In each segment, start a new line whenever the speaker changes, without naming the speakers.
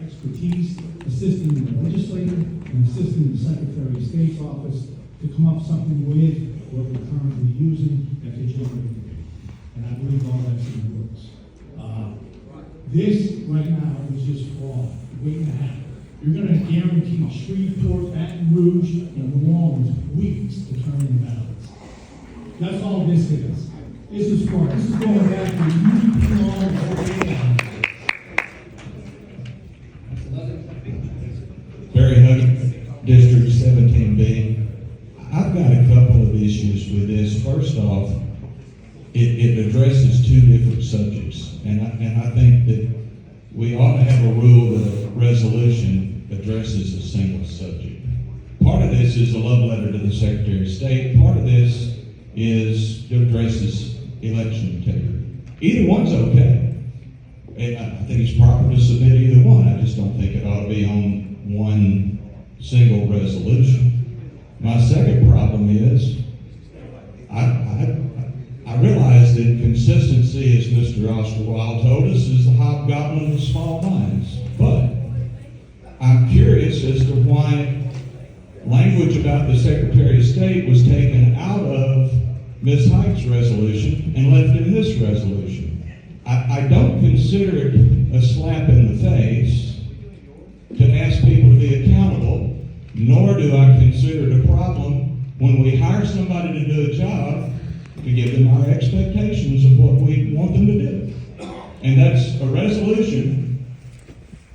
expertise, assisting the legislature and assisting the Secretary of State's office to come up with something with what we're currently using that could generate the data. And I believe all that's in the works. This right now is just fraud, waiting to happen. You're going to guarantee Shreveport, Baton Rouge, and New Orleans weeks to turn in ballots. That's all this is. This is fraud. This is going back to UPR.
Barry Huggins, District 17B. I've got a couple of issues with this. First off, it addresses two different subjects, and I think that we ought to have a rule that a resolution addresses a single subject. Part of this is a love letter to the Secretary of State. Part of this addresses election integrity. Either one's okay. And I think it's proper to submit either one. I just don't think it ought to be on one single resolution. My second problem is I realize that consistency, as Mr. Oscar Wilde told us, is the hobgoblin of small minds. But I'm curious as to why language about the Secretary of State was taken out of Ms. Hike's resolution and left in this resolution. I don't consider it a slap in the face to ask people to be accountable, nor do I consider it a problem when we hire somebody to do a job to give them our expectations of what we want them to do. And that's a resolution,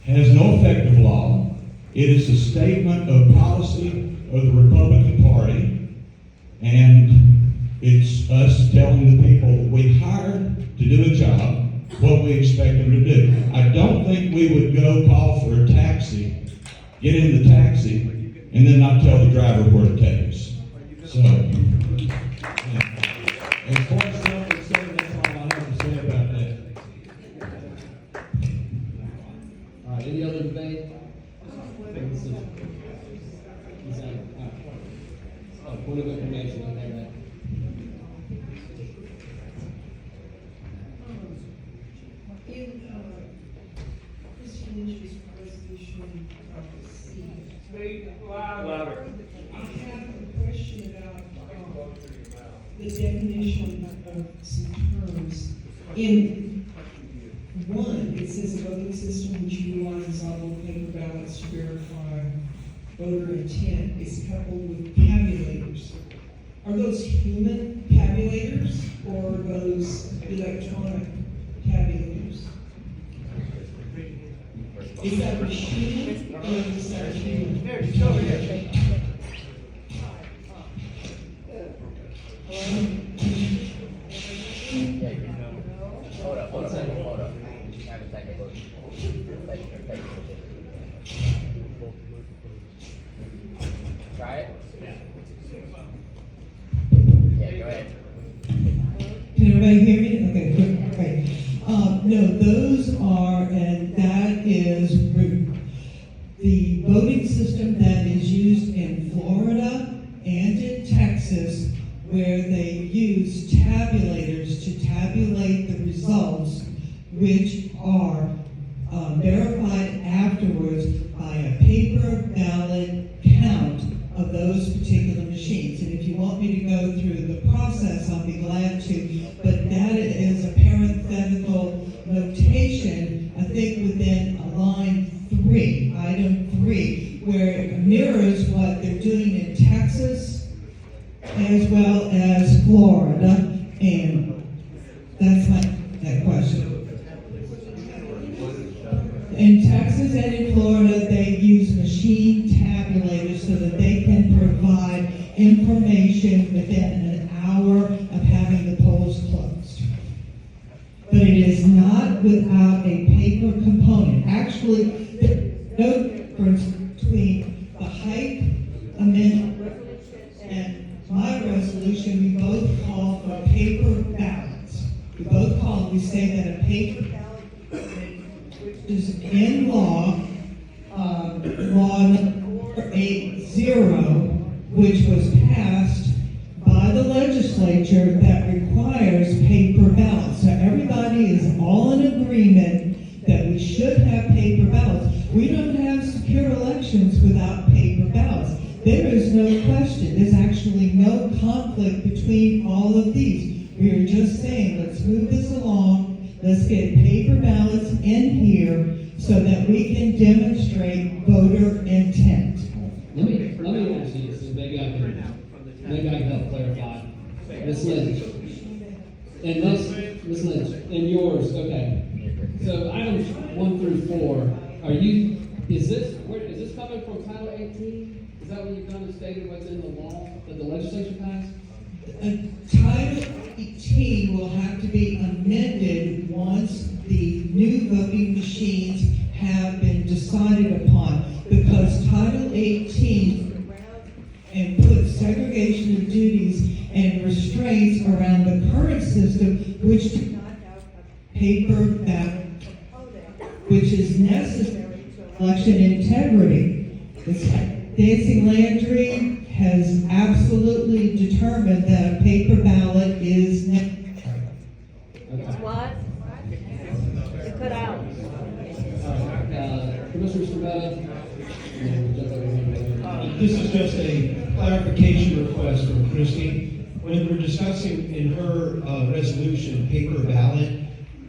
has no effect of law. It is a statement of policy of the Republican Party, and it's us telling the people that we hired to do a job what we expect them to do. I don't think we would go call for a taxi, get in the taxi, and then not tell the driver where to take us. So, as far as self-concern, that's all I have to say about that.
All right, any other debate? Point of information, I have that.
Louder. I have a question about the definition of some terms. In one, it says a voting system which utilizes all paper ballots to verify voter intent is coupled with tabulators. Are those human tabulators or are those electronic tabulators? Is that a machine or is that a human?
Hold up. Try it? Yeah, go ahead.
Can everybody hear me? Okay, good. Okay. No, those are, and that is the voting system that is used in Florida and in Texas, where they use tabulators to tabulate the results, which are verified afterwards by a paper ballot count of those particular machines. And if you want me to go through the process, I'll be glad to. But that is a parenthetical notation, I think, within line 3, item 3, where it mirrors what they're doing in Texas as well as Florida. And that's that question. In Texas and in Florida, they use machine tabulators so that they can provide information within an hour of having the polls closed. But it is not without a paper component. Actually, there's no difference between the Hike amendment and my resolution. We both call for paper ballots. We say that a paper ballot is in law, law number 80, which was passed by the legislature, that requires paper ballots. So everybody is all in agreement that we should have paper ballots. We There is no question, there's actually no conflict between all of these. We are just saying, let's move this along, let's get paper ballots in here so that we can demonstrate voter intent.
Let me ask you this, and maybe I can help clarify. Ms. Lynch. And Ms. Lynch, and yours, okay. So items 1 through 4, is this coming from Title 18? Is that what you've done and stated what's in the law that the legislature passed?
Title 18 will have to be amended once the new voting machines have been decided upon, because Title 18 and put segregation of duties and restraints around the current system, which do not have a paper ballot, which is necessary to election integrity. Nancy Landry has absolutely determined that a paper ballot is necessary.
What? You cut out.
Commissioner Strabetta.
This is just a clarification request from Christie. When we're discussing in her resolution, paper ballot,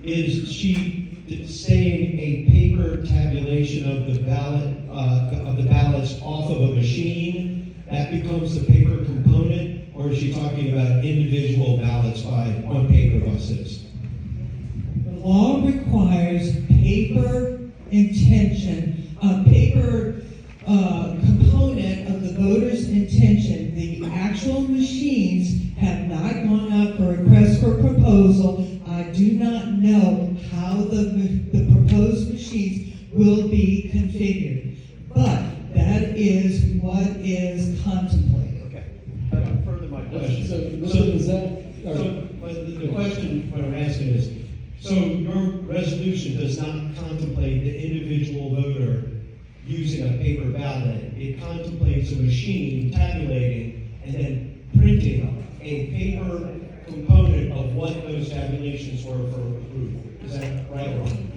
is she saying a paper tabulation of the ballot, of the ballots off of a machine, that becomes the paper component, or is she talking about individual ballots on paper buses?
The law requires paper intention, a paper component of the voter's intention. The actual machines have not gone up for request for proposal. I do not know how the proposed machines will be configured, but that is what is contemplated.
Okay. Further my question.
So,
the question, what I'm asking is, so your resolution does not contemplate the individual voter using a paper ballot. It contemplates a machine tabulating and then printing a paper component of what those tabulations were for approval. Is that right or wrong?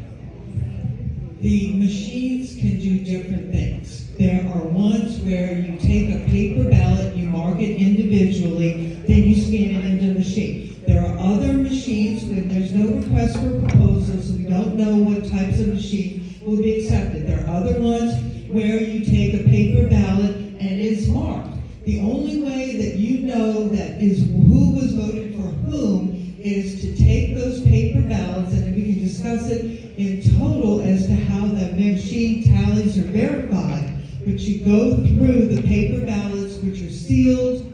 The machines can do different things. There are ones where you take a paper ballot, you mark it individually, then you scan it into the machine. There are other machines when there's no request for proposals, so we don't know what types of machine will be accepted. There are other ones where you take a paper ballot and it's marked. The only way that you know that is who was voting for whom is to take those paper ballots, and we can discuss it in total as to how the machine tallies are verified. But you go through the paper ballots, which are sealed,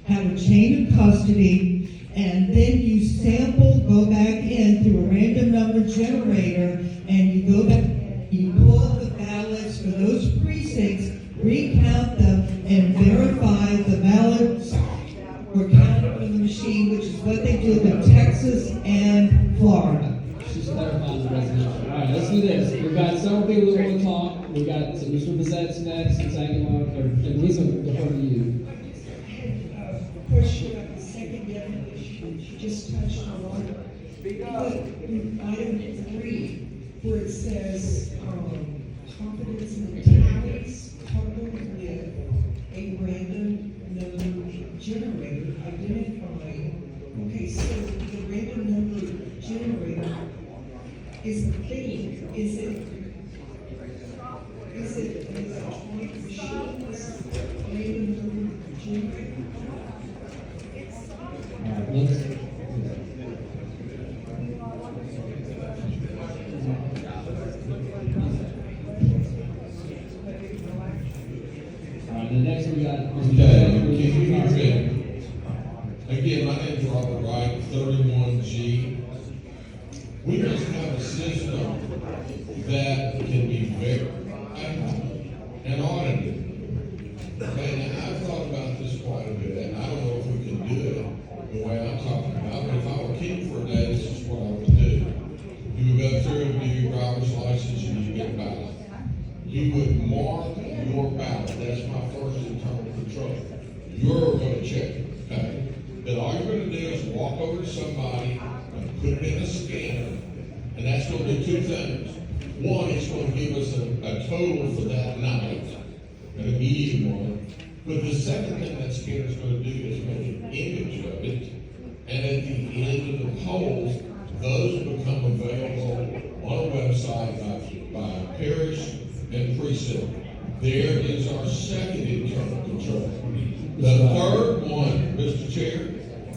have a chain of custody, and then you sample, go back in through a random number generator, and you go back, you pull up the ballots for those precincts, recount them, and verify the ballots were counted from the machine, which is what they do in Texas and Florida.
She's clarifying the resolution. All right, let's do this. We've got several people that want to talk. We've got Mr. Bizzette's next, and Sagamore, and Lisa, defer to you.
Question about the second definition, she just touched on it. But in item 3, where it says, confidence in the tallies, coupled with a random number generator identifying. Okay, so the random number generator is the thing. Is it electronic machines, random number generator?
The next we got.
Okay, can you hear me? Again, my name's Robert Wright, 31G. We just have a system that can be verified and audited. Okay, now I've thought about this quite a bit, and I don't know if we can do it the way I'm talking about, but if I were king for a day, this is what I would do. You would go through and do your driver's license and you get a ballot. You would mark your ballot. That's my first internal control. You're going to check it, okay? But all you're going to do is walk over to somebody and put it in a scanner, and that's going to do two things. One, it's going to give us a total for that night, an immediate one. But the second thing that scanner's gonna do is make an image of it, and at the end of the polls, those become available on a website by parish and precinct. There is our second internal control. The third one, Mr. Chair,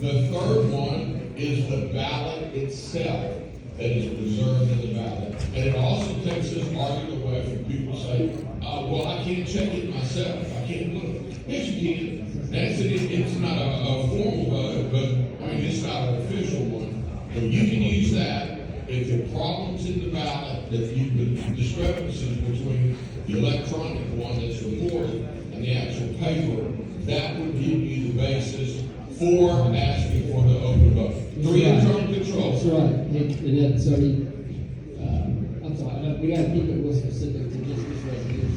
the third one is the ballot itself that is preserved in the ballot. And it also takes this argument away from people saying, well, I can't check it myself. I can't look. Yes, you can. That's it. It's not a formal vote, but I mean, it's not an official one. But you can use that if the problems in the ballot, that you, the discrepancies between the electronic one that's reported and the actual paper, that would give you the basis for asking for the open vote. Three internal controls.
That's right. And so I'm sorry, we gotta keep it real specific to just this resolution.